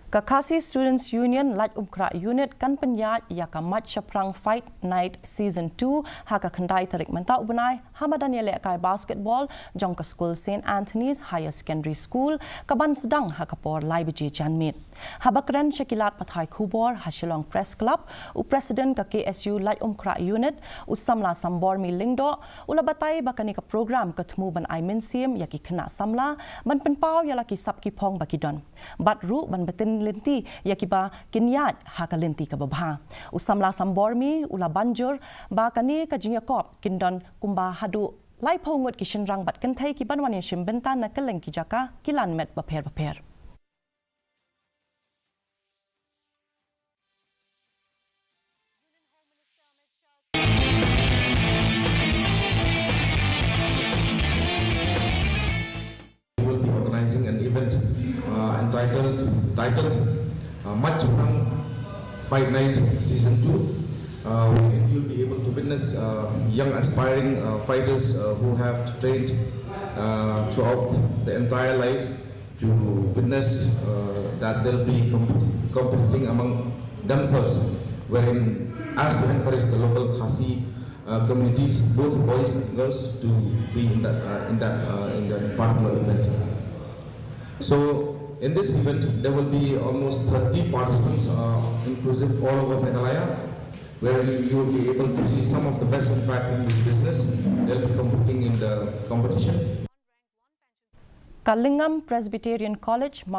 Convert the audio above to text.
KHASI Students Union Laitumkhrah Unit kan Pynïaid yaka Maitshaphrang Fight Night SEASON-2 haka khandai tarik mantau bunai hamadan yele kai basketball jongka school St. Anthony's Higher Secondary School kaban sedang haka por laibeji janmit habakren syakilat pathai khubor Hashilong Press Club u President ka KSU Laitumkhrah Unit usamla sambor mi lingdo ulabatai bakani ka program ketemu ban ai mensim yaki kena samla ban penpau yalaki sapki pong bakidon batru ban betin linti yakiba Pynïaid haka linti ka babha usamla sambormi ula banjur ba kani ka jingakop kindon kumba hadu Lympung ki shinrang bat kan thai ki banwan shim bentan na kaleng ki jaka kilan met baper We will be organizing an event entitled Maitshaphrang Fight Night SEASON-2. You'll be able to witness young aspiring fighters who have trained throughout the entire lives to witness that they'll be competing among themselves, wherein as to encourage the local KHASI communities, both boys and girls, to be in that particular event. So in this event, there will be almost 30 participants, inclusive all over Meghalaya, where you will be able to see some of the best, in fact, in this business. They'll be competing in the competition. Kalingam Presbyterian College